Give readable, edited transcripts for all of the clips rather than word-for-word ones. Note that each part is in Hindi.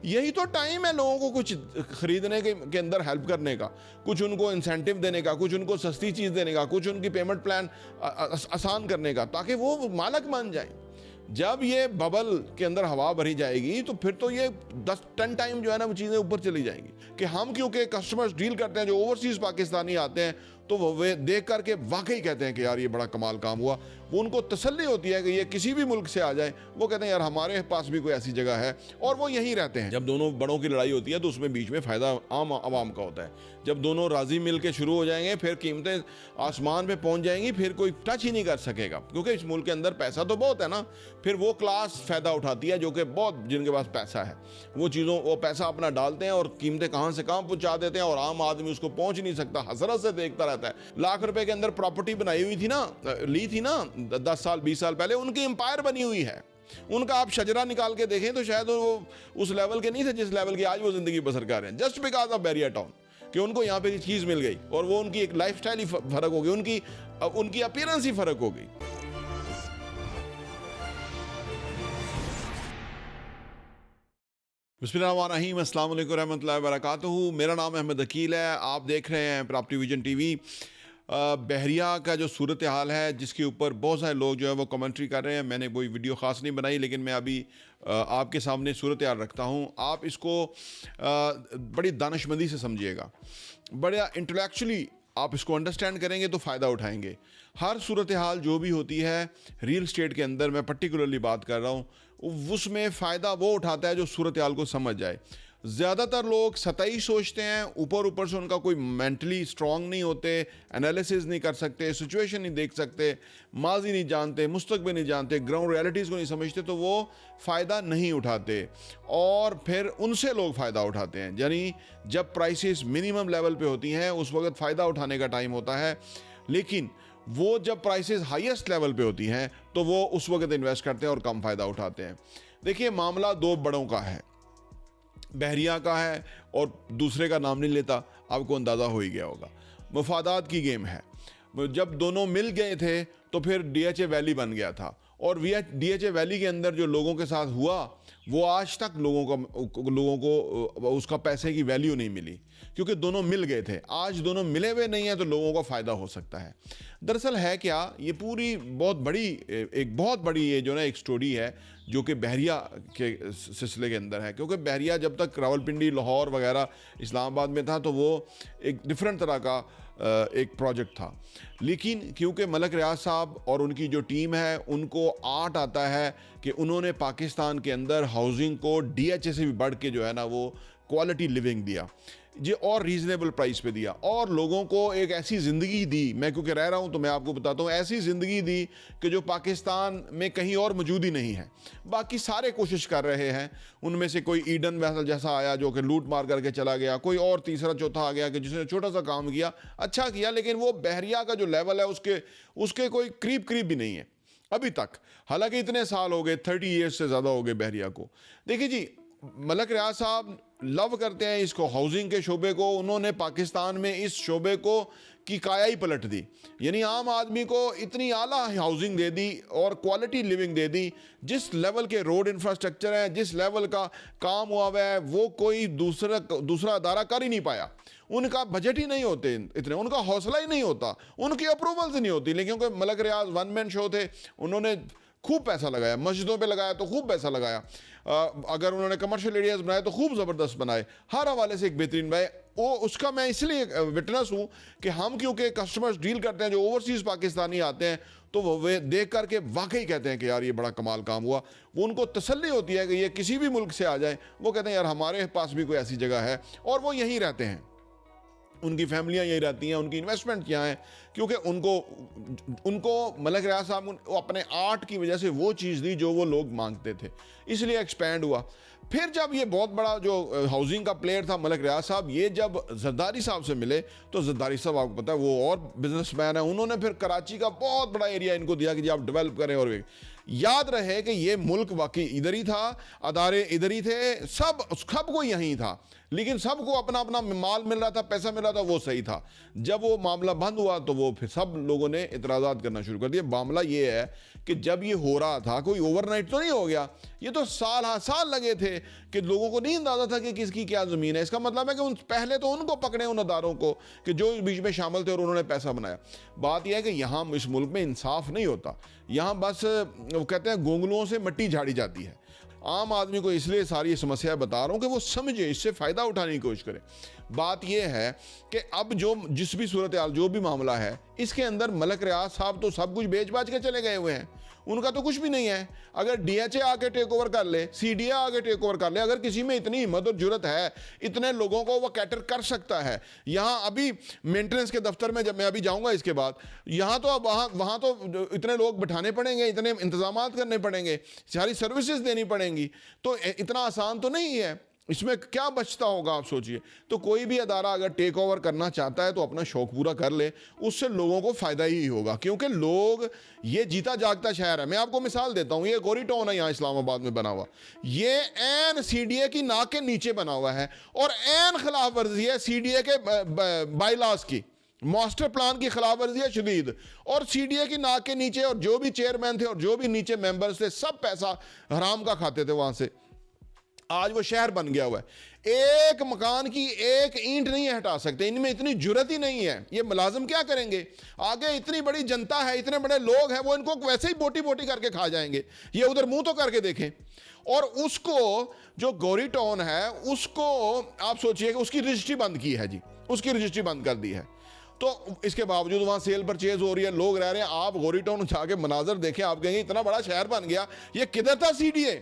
यही तो टाइम है लोगों को कुछ खरीदने के अंदर हेल्प करने का, कुछ उनको इंसेंटिव देने का, कुछ उनको सस्ती चीज़ देने का, कुछ उनकी पेमेंट प्लान आसान करने का, ताकि वो मालक बन जाए। जब ये बबल के अंदर हवा भरी जाएगी तो फिर तो ये 10-10 टाइम जो है ना वो चीज़ें ऊपर चली जाएंगी। कि हम क्योंकि कस्टमर्स डील करते हैं जो ओवरसीज़ पाकिस्तानी आते हैं, तो वो देख करके वाकई कहते हैं कि यार ये बड़ा कमाल काम हुआ। वो उनको तसल्ली होती है कि ये किसी भी मुल्क से आ जाए, वो कहते हैं यार हमारे पास भी कोई ऐसी जगह है, और वो यहीं रहते हैं। जब दोनों बड़ों की लड़ाई होती है तो उसमें बीच में फ़ायदा आम आवाम का होता है। जब दोनों राजी मिल के शुरू हो जाएंगे, फिर कीमतें आसमान पे पहुंच जाएंगी, फिर कोई टच ही नहीं कर सकेगा, क्योंकि इस मुल्क के अंदर पैसा तो बहुत है ना। फिर वो क्लास फ़ायदा उठाती है जो कि बहुत, जिनके पास पैसा है, वो पैसा अपना डालते हैं और कीमतें कहाँ से कहाँ पहुँचा देते हैं, और आम आदमी उसको पहुँच नहीं सकता, हसरत से देखता रहता है। लाख रुपए के अंदर प्रॉपर्टी बनाई हुई थी ना, ली थी ना 10 साल 20 साल पहले, उनकी एम्पायर बनी हुई है। उनका आप शजरा निकाल के देखें तो शायद वो उस लेवल के नहीं थे जिस लेवल की आज वो जिंदगी बसर कर रहे हैं, just because of Bairia town, कि उनको यहाँ पे चीज़ मिल गई, और वो उनकी एक लाइफस्टाइल ही फ़र्क हो गई, उनकी अपीयरेंस ही फ़र्क हो गई। बिस्मिल्लाहिर्रहमानिर्रहीम, अस्सलाम वालेकुम रहमतुल्लाहि व बरकातुहू। मेरा नाम अहमद अकील है, आप देख रहे हैं प्रॉपर्टी विजन टीवी। बहरिया का जो सूरत हाल है, जिसके ऊपर बहुत सारे लोग जो है वो कमेंट्री कर रहे हैं, मैंने कोई वीडियो ख़ास नहीं बनाई, लेकिन मैं अभी आपके सामने सूरत हाल रखता हूँ। आप इसको बड़ी दानिशमंदी से समझिएगा, बड़ा इंटेलेक्चुअली आप इसको अंडरस्टैंड करेंगे तो फ़ायदा उठाएंगे। हर सूरत हाल जो भी होती है रियल स्टेट के अंदर, मैं पर्टिकुलरली बात कर रहा हूँ, उसमें फ़ायदा वो उठाता है जो सूरत हाल को समझ जाए। ज़्यादातर लोग सतही सोचते हैं, ऊपर ऊपर से उनका कोई मेंटली स्ट्रॉन्ग नहीं होते, एनालिसिस नहीं कर सकते, सिचुएशन नहीं देख सकते, माजी नहीं जानते, मुस्तकबिल नहीं जानते, ग्राउंड रियलिटीज़ को नहीं समझते, तो वो फ़ायदा नहीं उठाते, और फिर उनसे लोग फ़ायदा उठाते हैं। यानी जब प्राइसेस मिनिमम लेवल पे होती हैं उस वक्त फ़ायदा उठाने का टाइम होता है, लेकिन वो जब प्राइसेस हाईएस्ट लेवल पे होती हैं तो वो उस वक्त इन्वेस्ट करते हैं और कम फ़ायदा उठाते हैं। देखिए, मामला दो बड़ों का है, बहरिया का है और दूसरे का नाम नहीं लेता, आपको अंदाज़ा हो ही गया होगा। मफादात की गेम है। जब दोनों मिल गए थे तो फिर डीएचए वैली बन गया था, और डीएचए वैली के अंदर जो लोगों के साथ हुआ वो आज तक लोगों को उसका पैसे की वैल्यू नहीं मिली, क्योंकि दोनों मिल गए थे। आज दोनों मिले हुए नहीं हैं तो लोगों को फ़ायदा हो सकता है। दरअसल है क्या, ये पूरी बहुत बड़ी ये जो ना एक स्टोरी है जो कि बहरिया के सिलसिले के अंदर है। क्योंकि बहरिया जब तक रावलपिंडी, लाहौर वगैरह इस्लामाबाद में था तो वो एक डिफरेंट तरह का एक प्रोजेक्ट था, लेकिन क्योंकि मलक रियाज साहब और उनकी जो टीम है उनको आर्ट आता है कि उन्होंने पाकिस्तान के अंदर हाउसिंग को डीएचए से भी बढ़ के जो है ना वो क्वालिटी लिविंग दिया जी, और रीज़नेबल प्राइस पे दिया, और लोगों को एक ऐसी ज़िंदगी दी। मैं क्योंकि रह रहा हूँ तो मैं आपको बताता हूँ, ऐसी ज़िंदगी दी कि जो पाकिस्तान में कहीं और मौजूद ही नहीं है। बाकी सारे कोशिश कर रहे हैं, उनमें से कोई ईडन वैसल जैसा आया जो कि लूट मार करके चला गया, कोई और तीसरा चौथा आ गया कि जिसने छोटा सा काम किया, अच्छा किया, लेकिन वो बहरिया का जो लेवल है उसके कोई करीब भी नहीं है अभी तक। हालांकि इतने साल हो गए, 30 ईयर्स से ज़्यादा हो गए बहरिया को। देखिए जी, मलक रियाज साहब लव करते हैं इसको, हाउसिंग के शोबे को। उन्होंने पाकिस्तान में इस शोबे को की काया ही पलट दी, यानी आम आदमी को इतनी आला हाउसिंग दे दी और क्वालिटी लिविंग दे दी। जिस लेवल के रोड इंफ्रास्ट्रक्चर है, जिस लेवल का काम हुआ हुआ है, वो कोई दूसरा अदारा कर ही नहीं पाया। उनका बजट ही नहीं होते इतने, उनका हौसला ही नहीं होता, उनकी अप्रूवल्स नहीं होती। लेकिन क्योंकि मलक रियाज वन मैन शो थे, उन्होंने खूब पैसा लगाया, मस्जिदों पे लगाया तो खूब पैसा लगाया, अगर उन्होंने कमर्शियल एरियाज बनाए तो खूब ज़बरदस्त बनाए, हर हवाले से एक बेहतरीन बनाए। वो उसका मैं इसलिए विटनेस हूँ कि हम क्योंकि कस्टमर्स डील करते हैं जो ओवरसीज़ पाकिस्तानी आते हैं, तो वो देख करके वाकई कहते हैं कि यार ये बड़ा कमाल काम हुआ। वो उनको तसल्ली होती है कि ये किसी भी मुल्क से आ जाए, वो कहते हैं यार हमारे पास भी कोई ऐसी जगह है, और वो यहीं रहते हैं, उनकी फैमिलियां यही रहती हैं, उनकी इन्वेस्टमेंट क्या है, क्योंकि उनको मलक रियाज साहब अपने आर्ट की वजह से वो चीज़ दी जो वो लोग मांगते थे, इसलिए एक्सपैंड हुआ। फिर जब ये बहुत बड़ा जो हाउसिंग का प्लेयर था मलक रियाज साहब, ये जब जरदारी साहब से मिले तो जरदारी साहब आपको पता है वो और बिजनेसमैन है, उन्होंने फिर कराची का बहुत बड़ा एरिया इनको दिया कि जी आप डेवलप करें। और याद रहे कि ये मुल्क वाकई इधर ही था, अदारे इधर ही थे, सब कोई यहीं था, लेकिन सबको अपना अपना माल मिल रहा था, पैसा मिल रहा था, वो सही था। जब वो मामला बंद हुआ तो वो फिर सब लोगों ने इतराज़ात करना शुरू कर दिया। मामला ये है कि जब ये हो रहा था, कोई ओवरनाइट तो नहीं हो गया, ये तो साल लगे थे कि लोगों को नहीं अंदाजा था कि किसकी क्या ज़मीन है। इसका मतलब है कि पहले तो उनको पकड़े, उन अदारों को कि जो बीच में शामिल थे और उन्होंने पैसा बनाया। बात यह है कि यहाँ इस मुल्क में इंसाफ नहीं होता, यहाँ बस वो कहते हैं गोंगलुओं से मिट्टी झाड़ी जाती है। आम आदमी को इसलिए सारी समस्या बता रहा हूँ कि वो समझे, इससे फ़ायदा उठाने की कोशिश करे। बात यह है कि अब जिस भी सूरत हाल, जो भी मामला है, इसके अंदर मलक रियाज साहब तो सब कुछ बेच बाच के चले गए हुए हैं, उनका तो कुछ भी नहीं है। अगर डीएचए आके टेक ओवर कर ले, सीडीए आके टेक ओवर कर ले, अगर किसी में इतनी हिम्मत और जुर्रत है, इतने लोगों को वो कैटर कर सकता है। यहाँ अभी मेंटेनेंस के दफ्तर में जब मैं अभी जाऊँगा इसके बाद, यहाँ तो अब वहाँ तो इतने लोग बिठाने पड़ेंगे, इतने इंतजाम करने पड़ेंगे, सारी सर्विसेज देनी पड़ेंगी, तो इतना आसान तो नहीं है। इसमें क्या बचता होगा आप सोचिए। तो कोई भी अदारा अगर टेक ओवर करना चाहता है तो अपना शौक पूरा कर ले, उससे लोगों को फ़ायदा ही होगा, क्योंकि लोग, ये जीता जागता शहर है। मैं आपको मिसाल देता हूँ, ये गोरी टाउन है यहाँ इस्लामाबाद में बना हुआ, ये एन सीडीए की नाक के नीचे बना हुआ है और एन खिलाफ वर्जी है सीडीए के बाईलास की, मास्टर प्लान की खिलाफ वर्जी है शदीद, और सीडीए की नाक के नीचे, और जो भी चेयरमैन थे और जो भी नीचे मेंबर्स थे, सब पैसा हराम का खाते थे वहाँ से। आज वो शहर बन गया हुआ है, एक मकान की एक ईंट नहीं हटा सकते, इनमें इतनी जुर्रत ही नहीं है। ये मुलाजिम क्या करेंगे आगे, इतनी बड़ी जनता है, इतने बड़े लोग हैं, वो इनको वैसे ही बोटी बोटी करके खा जाएंगे। ये उधर मुंह तो करके देखें। और उसको, जो गोरी टाउन है, उसको आप सोचिए कि उसकी रजिस्ट्री बंद की है जी, उसकी रजिस्ट्री बंद कर दी है। तो इसके बावजूद वहाँ सेल परचेज हो रही है, लोग रह रहे हैं। आप गोरी टाउन जाके मनाजर देखें, आप कहेंगे इतना बड़ा शहर बन गया, ये किधर था सीडीए,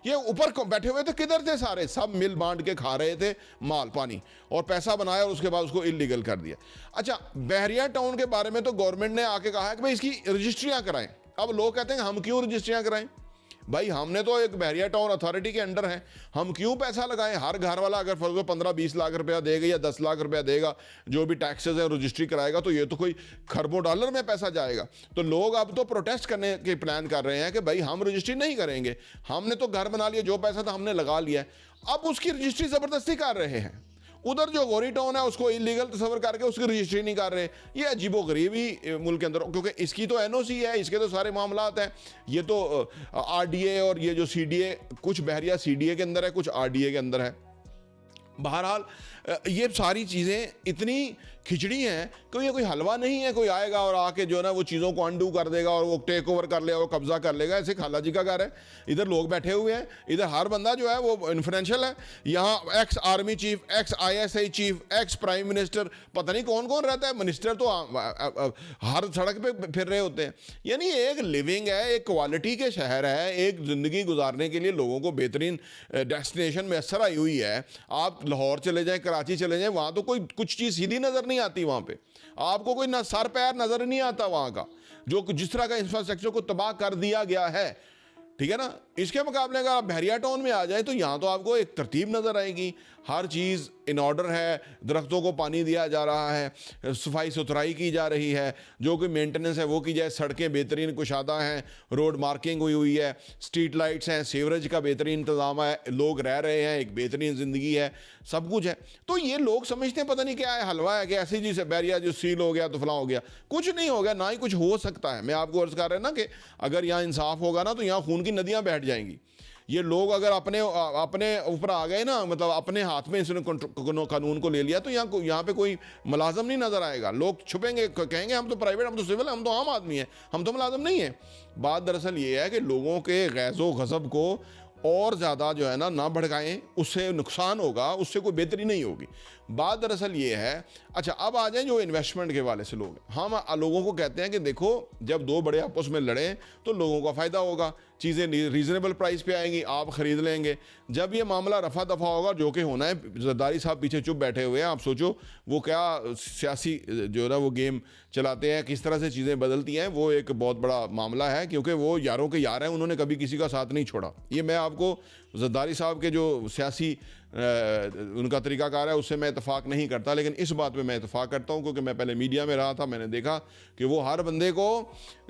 ये ऊपर बैठे हुए थे किधर थे सारे, सब मिल बांट के खा रहे थे माल पानी और पैसा बनाया और उसके बाद उसको इलीगल कर दिया। अच्छा, बहरिया टाउन के बारे में तो गवर्नमेंट ने आके कहा है कि भाई इसकी रजिस्ट्रियाँ कराएं। अब लोग कहते हैं हम क्यों रजिस्ट्रियाँ कराएं, भाई हमने तो एक बहरिया टाउन अथॉरिटी के अंडर है, हम क्यों पैसा लगाएं। हर घर वाला अगर फर्ज 15-20 लाख रुपया देगा या 10 लाख रुपया देगा, जो भी टैक्सेस है रजिस्ट्री कराएगा, तो ये तो कोई खरबों डॉलर में पैसा जाएगा। तो लोग अब तो प्रोटेस्ट करने के प्लान कर रहे हैं कि भाई हम रजिस्ट्री नहीं करेंगे, हमने तो घर बना लिया, जो पैसा था हमने लगा लिया है, अब उसकी रजिस्ट्री ज़बरदस्ती कर रहे हैं। उधर जो गोरी टाउन है उसको इलीगल तस्वर करके उसकी रजिस्ट्री नहीं कर रहे। ये अजीबोगरीब ही मुल्क के अंदर, क्योंकि इसकी तो एनओसी है, इसके तो सारे मामलात हैं। ये तो आरडीए और ये जो सीडीए, कुछ बहरिया सीडीए के अंदर है, कुछ आरडीए के अंदर है। बहरहाल ये सारी चीज़ें इतनी खिचड़ी हैं कि ये कोई हलवा नहीं है, कोई आएगा और आके जो है ना वो चीज़ों को अंडू कर देगा और वो टेक ओवर कर लेगा, वो कब्जा कर लेगा। ऐसे खाला जी का घर है, इधर लोग बैठे हुए हैं, इधर हर बंदा जो है वो इन्फ्लुएंशियल है। यहाँ ex army chief, x ISI chief, ex prime minister, पता नहीं कौन कौन रहता है। मिनिस्टर तो हर सड़क पे फिर रहे होते हैं। यानी एक लिविंग है, एक क्वालिटी के शहर है, एक ज़िंदगी गुजारने के लिए लोगों को बेहतरीन डेस्टिनेशन मैसर आई हुई है। आप लाहौर चले जाएँ, कराची चले जाएँ, वहाँ तो कोई कुछ चीज़ सीधी नज़र नहीं आती। वहाँ पे आपको कोई ना सर पैर नज़र नहीं आता वहाँ का, जो जिस तरह का इंफ्रास्ट्रक्चर को तबाह कर दिया गया है, ठीक है ना। इसके मुकाबले अगर आप बहरिया टाउन में आ जाए तो यहाँ तो आपको एक तरतीब नज़र आएगी, हर चीज़ इन ऑर्डर है, दरख्तों को पानी दिया जा रहा है, सफाई सुथराई की जा रही है, जो कि मेंटेनेंस है वो की जाए, सड़कें बेहतरीन कुशादा हैं, रोड मार्किंग हुई है, स्ट्रीट लाइट्स हैं, सीवरेज का बेहतरीन इंतज़ाम है, लोग रह रहे हैं, एक बेहतरीन ज़िंदगी है, सब कुछ है। तो ये लोग समझते हैं पता नहीं क्या है, हलवा है कि ऐसी चीज़ है, बहरिया जो सील हो गया तो फलां हो गया। कुछ नहीं हो गया, ना ही कुछ हो सकता है। मैं आपको अर्ज़ कर रहा ना कि अगर यहाँ इंसाफ होगा ना तो यहाँ खून की नदियाँ बैठ जाएंगी। ये लोग अगर अपने ऊपर आ गए ना, मतलब अपने हाथ में इसने कानून को ले लिया, तो यहाँ पे कोई मुलाजम नहीं नज़र आएगा। लोग छुपेंगे, कहेंगे हम तो प्राइवेट, हम तो सिविल, हम तो आम आदमी हैं, हम तो मुलाजम नहीं है। बात दरअसल ये है कि लोगों के गैज़ो गज़ब को और ज़्यादा जो है ना भड़काएं, उससे नुकसान होगा, उससे कोई बेहतरी नहीं होगी। बात दरअसल ये है। अच्छा, अब आ जाए जो इन्वेस्टमेंट के वाले से लोग, हम लोगों को कहते हैं कि देखो जब दो बड़े आपस में लड़ें तो लोगों का फ़ायदा होगा, चीज़ें रीज़नेबल प्राइस पे आएंगी, आप ख़रीद लेंगे। जब ये मामला रफा दफ़ा होगा, जो कि होना है, जरदारी साहब पीछे चुप बैठे हुए हैं, आप सोचो वो क्या सियासी जो है ना वो गेम चलाते हैं, किस तरह से चीज़ें बदलती हैं, वो एक बहुत बड़ा मामला है, क्योंकि वो यारों के यार हैं, उन्होंने कभी किसी का साथ नहीं छोड़ा। ये मैं आपको जरदारी साहब के जो सियासी उनका तरीकाकार है उससे मैं इतफाक़ नहीं करता, लेकिन इस बात पे मैं इतफाक़ करता हूँ क्योंकि मैं पहले मीडिया में रहा था, मैंने देखा कि वो हर बंदे को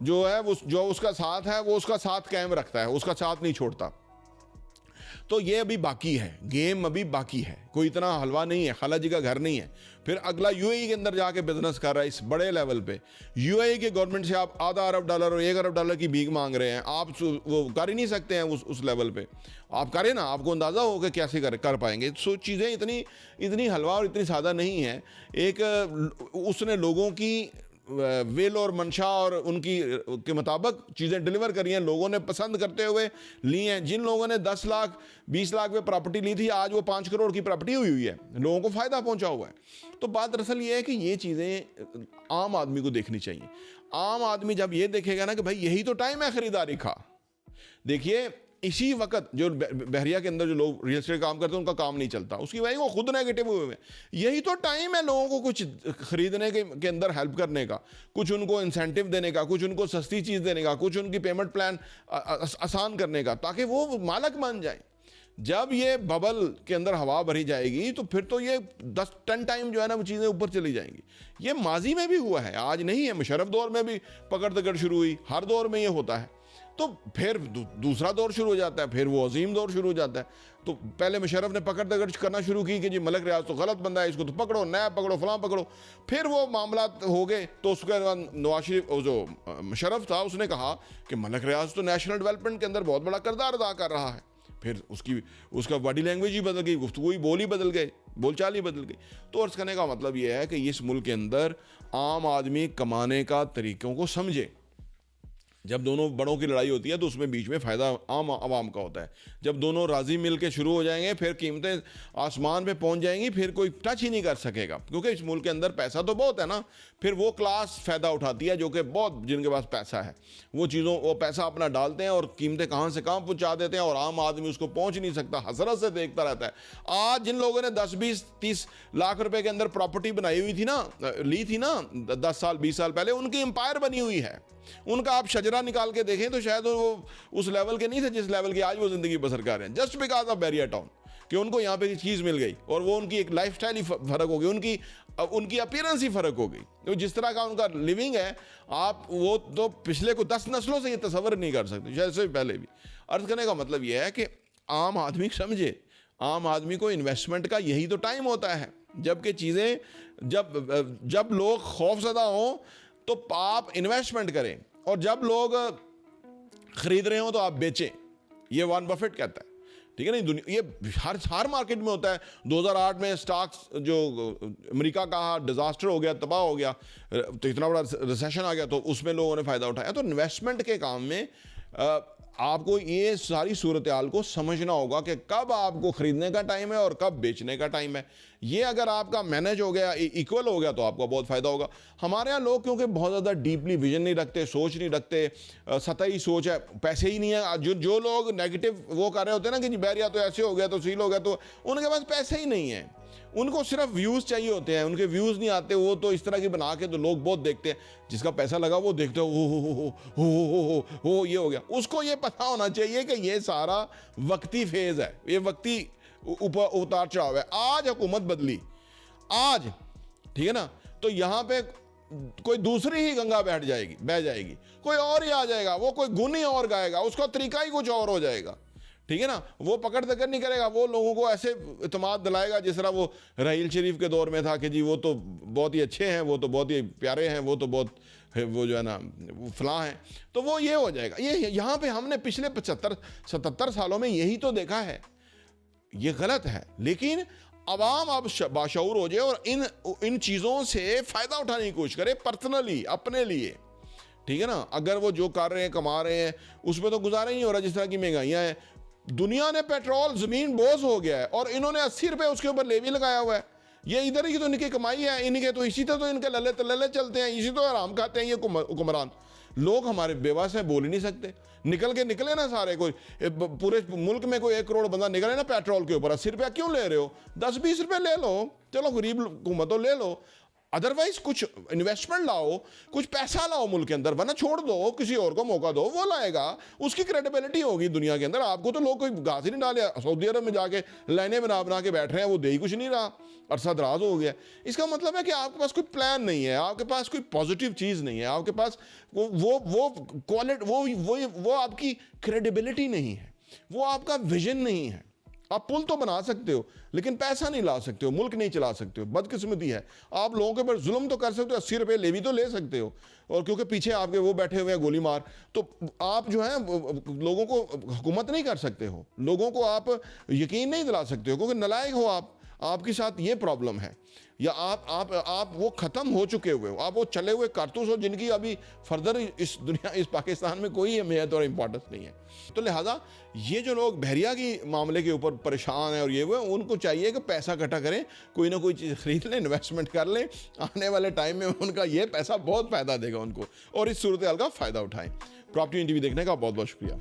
जो है वो जो उसका साथ है वो उसका साथ कायम रखता है, उसका साथ नहीं छोड़ता। तो ये अभी बाकी है, गेम अभी बाकी है, कोई इतना हलवा नहीं है, खाला जी का घर नहीं है। फिर अगला यूएई के अंदर जाके बिजनेस कर रहा है इस बड़े लेवल पे। यूएई के गवर्नमेंट से आप आधा अरब डॉलर और 1 अरब डॉलर की भीख मांग रहे हैं, आप वो कर ही नहीं सकते हैं उस लेवल पे। आप करें ना, आपको अंदाज़ा हो कि कैसे कर पाएंगे। सो चीज़ें इतनी हलवा और इतनी सादा नहीं है। एक उसने लोगों की विल और मंशा और उनकी के मुताबिक चीज़ें डिलीवर करी हैं, लोगों ने पसंद करते हुए ली हैं। जिन लोगों ने 10 लाख 20 लाख में प्रॉपर्टी ली थी, आज वो 5 करोड़ की प्रॉपर्टी हुई है, लोगों को फ़ायदा पहुंचा हुआ है। तो बात दरअसल ये है कि ये चीज़ें आम आदमी को देखनी चाहिए। आम आदमी जब ये देखेगा ना कि भाई यही तो टाइम है ख़रीदारी का। देखिए इसी वक्त जो बहरिया के अंदर जो लोग रियल एस्टेट काम करते हैं उनका काम नहीं चलता, उसकी वजह वो खुद नेगेटिव हुए हैं। यही तो टाइम है लोगों को कुछ खरीदने के अंदर हेल्प करने का, कुछ उनको इंसेंटिव देने का, कुछ उनको सस्ती चीज़ देने का, कुछ उनकी पेमेंट प्लान आसान करने का, ताकि वो मालक बन जाए। जब ये बबल के अंदर हवा भरी जाएगी तो फिर तो ये 10 टाइम जो है ना वो चीज़ें ऊपर चली जाएंगी। ये माजी में भी हुआ है, आज नहीं है। मुशर्रफ दौर में भी पकड़ दकड़ शुरू हुई, हर दौर में ये होता है। तो फिर दूसरा दौर शुरू हो जाता है, फिर वो अजीम दौर शुरू हो जाता है। तो पहले मुशर्रफ ने पकड़ दकड़ करना शुरू की कि जी मलक रियाज तो गलत बंदा है, इसको तो पकड़ो, नया पकड़ो, फलां पकड़ो। फिर वो मामला हो गए तो उसके बाद नवाज शरीफ जो मुशर्रफ था उसने कहा कि मलक रियाज तो नेशनल डेवलपमेंट के अंदर बहुत बड़ा किरदार अदा कर रहा है। फिर उसका बॉडी लैंग्वेज ही बदल गई, गुफ्तगू ही बोल ही बदल गए, बोलचाल ही बदल गई। तो अर्ज़ करने का मतलब ये है कि इस मुल्क के अंदर आम आदमी कमाने का तरीक़ों को समझे। जब दोनों बड़ों की लड़ाई होती है तो उसमें बीच में फ़ायदा आम आवाम का होता है। जब दोनों राज़ी मिल के शुरू हो जाएंगे फिर कीमतें आसमान पे पहुंच जाएंगी, फिर कोई टच ही नहीं कर सकेगा, क्योंकि इस मुल्क के अंदर पैसा तो बहुत है ना। फिर वो क्लास फ़ायदा उठाती है जो कि बहुत, जिनके पास पैसा है वो पैसा अपना डालते हैं और कीमतें कहाँ से कहाँ पहुँचा देते हैं और आम आदमी उसको पहुँच नहीं सकता, हसरत से देखता रहता है। आज जिन लोगों ने 10 20 30 लाख रुपए के अंदर प्रॉपर्टी बनाई हुई थी ना, ली थी ना 10 साल 20 साल पहले, उनकी एम्पायर बनी हुई है। उनका आप शजरा निकाल के देखें तो शायद वो उस लेवल के नहीं थे जिस लेवल की आज वो ज़िंदगी बसर कर रहे हैं, just because of Bahria town, कि उनको यहाँ पे चीज़ मिल गई और वो उनकी एक लाइफस्टाइल ही फ़र्क हो गई, उनकी अपीयरेंस ही फ़र्क हो गई। तो जिस तरह का उनका लिविंग है, आप वो तो पिछले को 10 नस्लों से ये तस्वर नहीं कर सकते, जैसे पहले भी। अर्ज़ करने का मतलब ये है कि आम आदमी समझे, आम आदमी को इन्वेस्टमेंट का यही तो टाइम होता है। जबकि चीज़ें जब लोग खौफज़दा हों तो आप इन्वेस्टमेंट करें, और जब लोग ख़रीद रहे हो तो आप बेचें। ये वॉरेन बफेट कहता है, ठीक है ना। दुनिया ये हर मार्केट में होता है। 2008 में स्टॉक्स जो अमेरिका का डिज़ास्टर हो गया, तबाह हो गया, तो इतना बड़ा रिसेशन आ गया, तो उसमें लोगों ने फ़ायदा उठाया। तो इन्वेस्टमेंट के काम में आपको ये सारी सूरत हाल को समझना होगा कि कब आपको ख़रीदने का टाइम है और कब बेचने का टाइम है। ये अगर आपका मैनेज हो गया, इक्वल हो गया, तो आपका बहुत फ़ायदा होगा। हमारे यहाँ लोग क्योंकि बहुत ज़्यादा डीपली विजन नहीं रखते, सोच नहीं रखते, सतही सोच है, पैसे ही नहीं है। जो लोग नेगेटिव वो कर रहे होते हैं ना कि बहरिया तो ऐसे हो गया, तो सील हो गया, तो उनके पास पैसे ही नहीं है। उनको सिर्फ व्यूज़ चाहिए होते हैं, उनके व्यूज़ नहीं आते। वो तो इस तरह की बना के तो लोग बहुत देखते हैं, जिसका पैसा लगा वो देखते हो ये हो गया। उसको ये पता होना चाहिए कि ये सारा वक्ती फेज़ है, ये वक्ती ऊपर उतार चढ़ाव है। आज हुकूमत बदली, आज ठीक है ना, तो यहाँ पे कोई दूसरी ही गंगा बह जाएगी, कोई और ही आ जाएगा, वो कोई गुन ही और गाएगा, उसका तरीका ही कुछ और हो जाएगा, ठीक है ना। वो पकड़ दकड़ नहीं करेगा, वो लोगों को ऐसे इत्मीनान दिलाएगा जिस तरह वो रहील शरीफ के दौर में था कि जी वो तो बहुत ही अच्छे हैं, वो तो बहुत ही प्यारे हैं, वो तो बहुत वो जो है ना वो फलां हैं। तो वो ये हो जाएगा। ये यहाँ पे हमने पिछले 75-77 सालों में यही तो देखा है। ये गलत है, लेकिन अवाम अब बाशऊर हो जाए और इन चीज़ों से फ़ायदा उठाने की कोशिश करे पर्सनली, अपने लिए, ठीक है ना। अगर वो जो कर रहे हैं, कमा रहे हैं, उसमें तो गुजारा ही नहीं हो रहा। जिस तरह की महंगाइयाँ हैं, दुनिया ने पेट्रोल ज़मीन बोझ हो गया है और इन्होंने 80 रुपये उसके ऊपर लेवी लगाया हुआ है। ये इधर ही तो इनकी कमाई है, इनके तो इसी तरह तो इनके लल्ले चलते हैं, इसी तो आराम खाते हैं ये हुक्मरान। लोग हमारे बेवास हैं, बोल ही नहीं सकते। निकले ना सारे, कोई पूरे मुल्क में कोई 1 करोड़ बंदा निकले ना पेट्रोल के ऊपर। 80 रुपया क्यों ले रहे हो, 10-20 रुपये ले लो, चलो गरीब हुकूमत तो ले लो। अदरवाइज कुछ इन्वेस्टमेंट लाओ, कुछ पैसा लाओ मुल्क के अंदर, वरना छोड़ दो, किसी और को मौका दो, वो लाएगा, उसकी क्रेडिबिलिटी होगी दुनिया के अंदर। आपको तो लोग कोई घास ही नहीं डाले, सऊदी अरब में जाके लाइनें बना बना के बैठ रहे हैं, वो दे ही कुछ नहीं रहा, अरसा दराज हो गया। इसका मतलब है कि आपके पास कोई प्लान नहीं है, आपके पास कोई पॉजिटिव चीज़ नहीं है, आपके पास वो क्वालिटी, वो आपकी क्रेडिबिलिटी नहीं है, वो आपका विजन नहीं है। आप पुल तो बना सकते हो लेकिन पैसा नहीं ला सकते हो, मुल्क नहीं चला सकते हो, बदकिस्मती है। आप लोगों के ऊपर जुल्म तो कर सकते हो, 80 रुपये लेवी तो ले सकते हो, और क्योंकि पीछे आपके वो बैठे हुए हैं गोली मार, तो आप जो है लोगों को हुकूमत नहीं कर सकते हो, लोगों को आप यकीन नहीं दिला सकते हो, क्योंकि नालायक हो आप, आपके साथ ये प्रॉब्लम है। या आप वो ख़त्म हो चुके हुए हो, आप वो चले हुए कारतूस हो जिनकी अभी फर्दर इस दुनिया, इस पाकिस्तान में कोई अहमियत और इम्पोर्टेंस नहीं है। तो लिहाजा ये जो लोग बहरिया की मामले के ऊपर परेशान हैं और ये वो, उनको चाहिए कि पैसा इकट्ठा करें, कोई ना कोई चीज़ खरीद लें, इन्वेस्टमेंट कर लें, आने वाले टाइम में उनका ये पैसा बहुत फ़ायदा देगा उनको, और इस सूरत हाल का फ़ायदा उठाएँ। प्रॉपर्टी टीवी देखने का बहुत बहुत शुक्रिया।